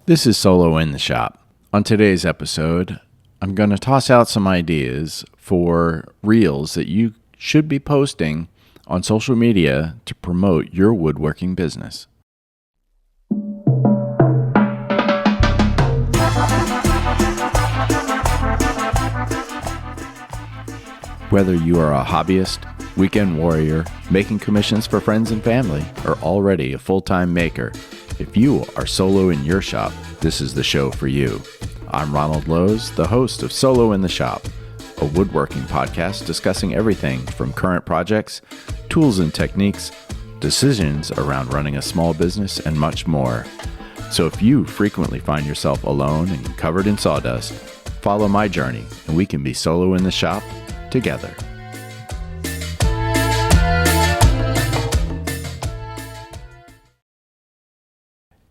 This is Solo in the Shop. On today's episode, I'm going to toss out some ideas for reels that you should be posting on social media to promote your woodworking business. Whether you are a hobbyist, weekend warrior, making commissions for friends and family, or already a full-time maker, if you are solo in your shop, this is the show for you. I'm Ronald Lowe's, the host of Solo in the Shop, a woodworking podcast discussing everything from current projects, tools and techniques, decisions around running a small business, and much more. So if you frequently find yourself alone and covered in sawdust, follow my journey and we can be solo in the shop together.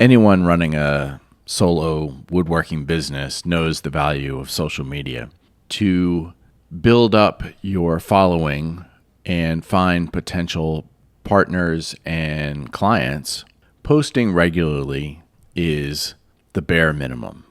Anyone running a solo woodworking business knows the value of social media. To build up your following and find potential partners and clients, posting regularly is the bare minimum.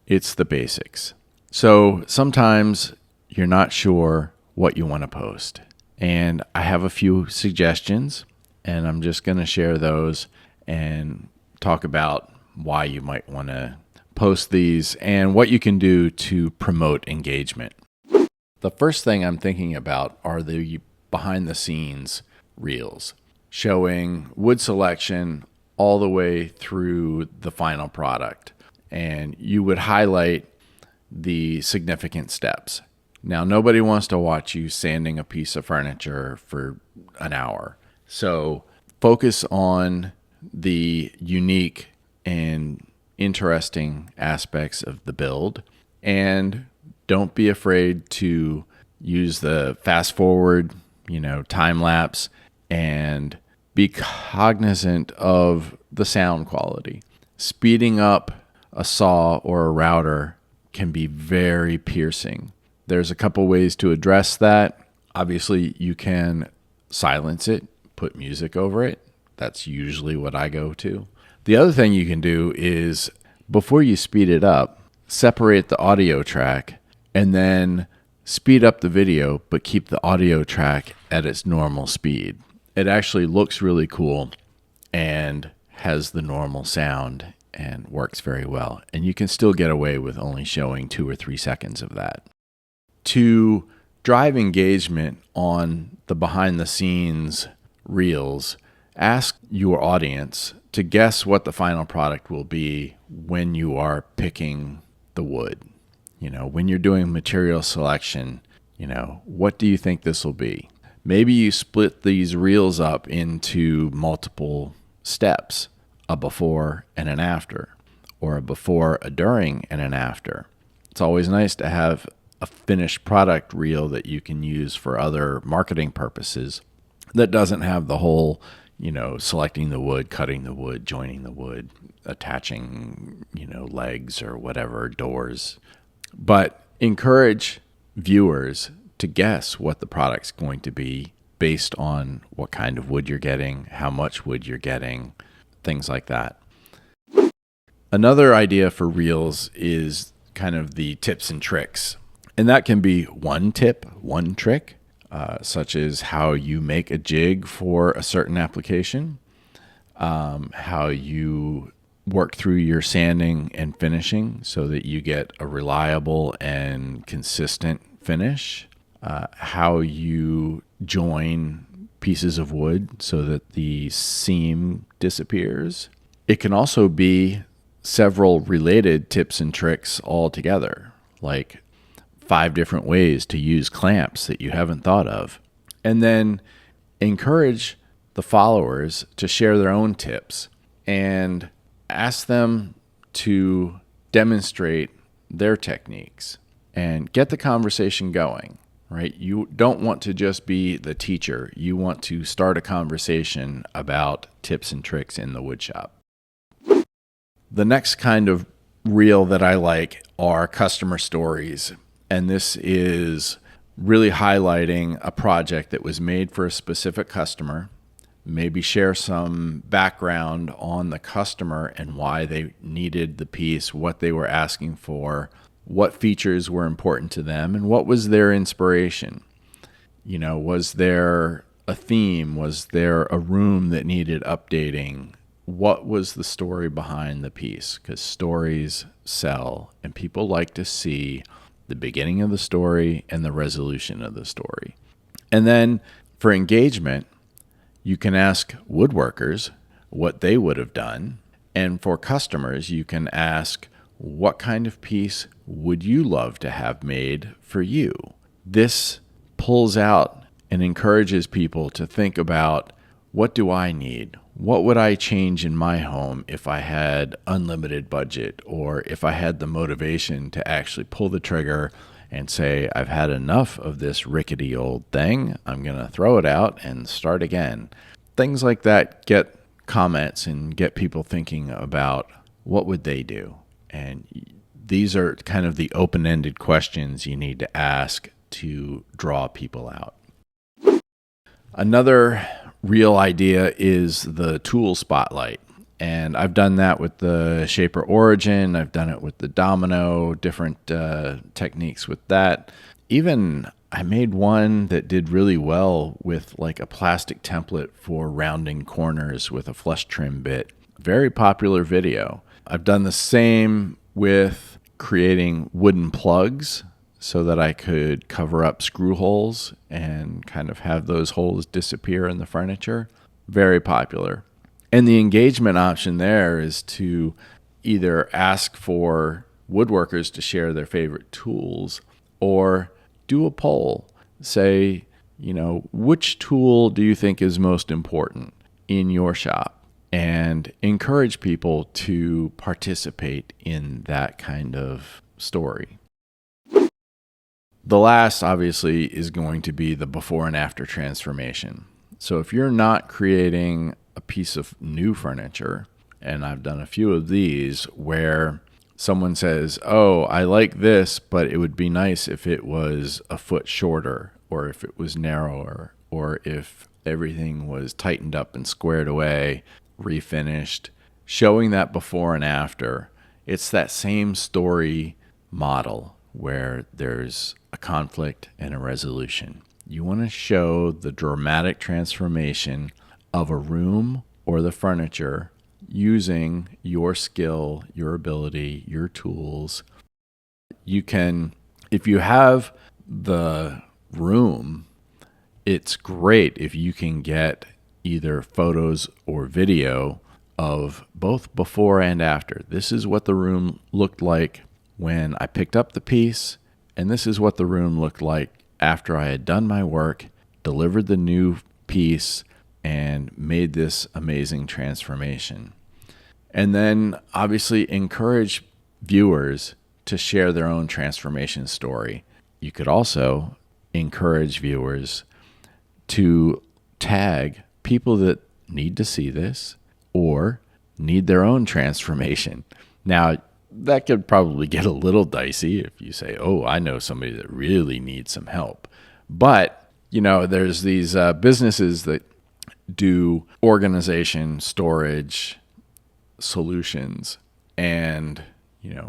It's the basics. So sometimes you're not sure what you want to post. And I have a few suggestions, and I'm just going to share those and talk about why you might want to post these and what you can do to promote engagement. The first thing I'm thinking about are the behind the scenes reels, showing wood selection all the way through the final product. And you would highlight the significant steps. Now, nobody wants to watch you sanding a piece of furniture for an hour. So focus on the unique and interesting aspects of the build, and don't be afraid to use the fast forward, time lapse, and be cognizant of the sound quality. Speeding up a saw or a router can be very piercing. There's a couple ways to address that. Obviously, you can silence it, put music over it. That's usually what I go to. The other thing you can do is, before you speed it up, separate the audio track and then speed up the video, but keep the audio track at its normal speed. It actually looks really cool and has the normal sound and works very well. And you can still get away with only showing 2 or 3 seconds of that. To drive engagement on the behind the scenes reels, ask your audience to guess what the final product will be when you are picking the wood. When you're doing material selection, what do you think this will be? Maybe you split these reels up into multiple steps, a before and an after, or a before, a during, and an after. It's always nice to have a finished product reel that you can use for other marketing purposes that doesn't have the whole selecting the wood, cutting the wood, joining the wood, attaching, legs or whatever, doors. But encourage viewers to guess what the product's going to be based on what kind of wood you're getting, how much wood you're getting, things like that. Another idea for reels is kind of the tips and tricks. And that can be one tip, one trick, such as how you make a jig for a certain application, how you work through your sanding and finishing so that you get a reliable and consistent finish, how you join pieces of wood so that the seam disappears. It can also be several related tips and tricks all together, like 5 different ways to use clamps that you haven't thought of. And then encourage the followers to share their own tips and ask them to demonstrate their techniques and get the conversation going, right? You don't want to just be the teacher. You want to start a conversation about tips and tricks in the woodshop. The next kind of reel that I like are customer stories. And this is really highlighting a project that was made for a specific customer maybe share some background on the customer and why they needed the piece, what they were asking for, what features were important to them, and what was their inspiration. Was there a theme? Was there a room that needed updating? What was the story behind the piece? Because stories sell, and people like to see the beginning of the story and the resolution of the story. And then for engagement, you can ask woodworkers what they would have done. And for customers, you can ask, what kind of piece would you love to have made for you? This pulls out and encourages people to think about, what do I need? What would I change in my home if I had unlimited budget, or if I had the motivation to actually pull the trigger and say, I've had enough of this rickety old thing. I'm going to throw it out and start again. Things like that get comments and get people thinking about what would they do. And these are kind of the open-ended questions you need to ask to draw people out. Another real idea is the tool spotlight. And I've done that with the Shaper Origin. I've done it with the Domino, different techniques with that. Even I made one that did really well with like a plastic template for rounding corners with a flush trim bit. Very popular video. I've done the same with creating wooden plugs so that I could cover up screw holes and kind of have those holes disappear in the furniture. Very popular. And the engagement option there is to either ask for woodworkers to share their favorite tools or do a poll. Say, which tool do you think is most important in your shop? And encourage people to participate in that kind of story. The last, obviously, is going to be the before and after transformation. So if you're not creating a piece of new furniture, and I've done a few of these where someone says, oh, I like this, but it would be nice if it was a foot shorter, or if it was narrower, or if everything was tightened up and squared away, refinished, showing that before and after. It's that same story model where there's a conflict and a resolution. You want to show the dramatic transformation of a room or the furniture using your skill, your ability, your tools. You can, if you have the room, it's great if you can get either photos or video of both before and after. This is what the room looked like when I picked up the piece, and this is what the room looked like after I had done my work, delivered the new piece, and made this amazing transformation. And then obviously encourage viewers to share their own transformation story. You could also encourage viewers to tag people that need to see this or need their own transformation. Now, that could probably get a little dicey if you say, oh, I know somebody that really needs some help. But, there's these businesses that do organization, storage, solutions, and,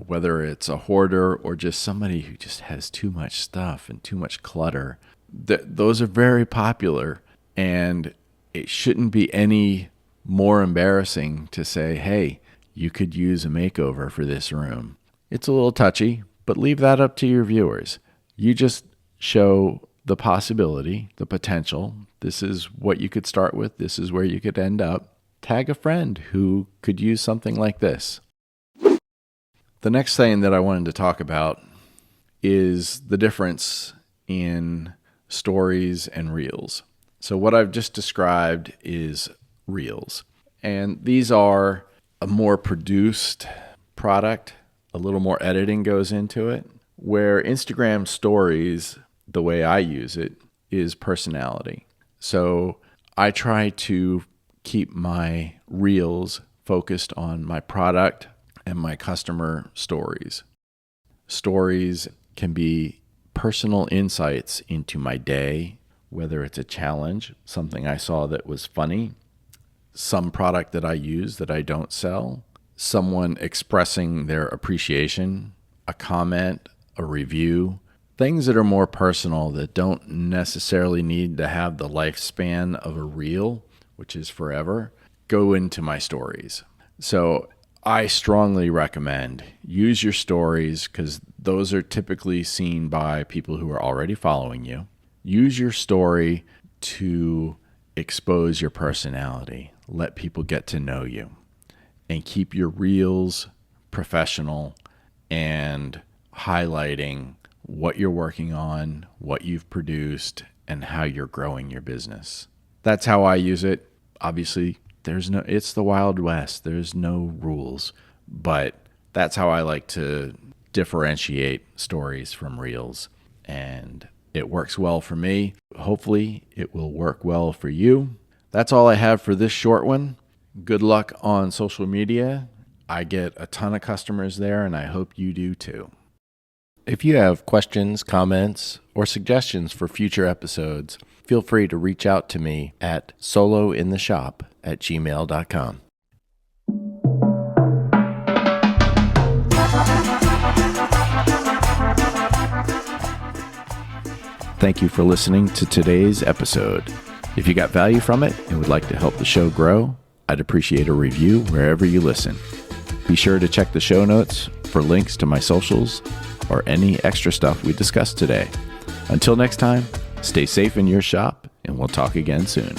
whether it's a hoarder or just somebody who just has too much stuff and too much clutter, those are very popular. And it shouldn't be any more embarrassing to say, hey, you could use a makeover for this room. It's a little touchy, but leave that up to your viewers. You just show the possibility, the potential. This is what you could start with. This is where you could end up. Tag a friend who could use something like this. The next thing that I wanted to talk about is the difference in stories and reels. So what I've just described is reels. And these are a more produced product. A little more editing goes into it. Where Instagram stories, the way I use it, is personality. So I try to keep my reels focused on my product and my customer stories. Stories can be personal insights into my day, whether it's a challenge, something I saw that was funny, some product that I use that I don't sell, someone expressing their appreciation, a comment, a review, things that are more personal that don't necessarily need to have the lifespan of a reel, which is forever, go into my stories. So I strongly recommend use your stories because those are typically seen by people who are already following you. Use your story to expose your personality. Let people get to know you. And keep your reels professional and highlighting what you're working on, what you've produced, and how you're growing your business. That's how I use it. Obviously, it's the Wild West. There's no rules, but that's how I like to differentiate stories from reels. And it works well for me. Hopefully, it will work well for you. That's all I have for this short one. Good luck on social media. I get a ton of customers there, and I hope you do too. If you have questions, comments, or suggestions for future episodes, feel free to reach out to me at SoloInTheShop@gmail.com. Thank you for listening to today's episode. If you got value from it and would like to help the show grow, I'd appreciate a review wherever you listen. Be sure to check the show notes for links to my socials or any extra stuff we discussed today. Until next time, stay safe in your shop, and we'll talk again soon.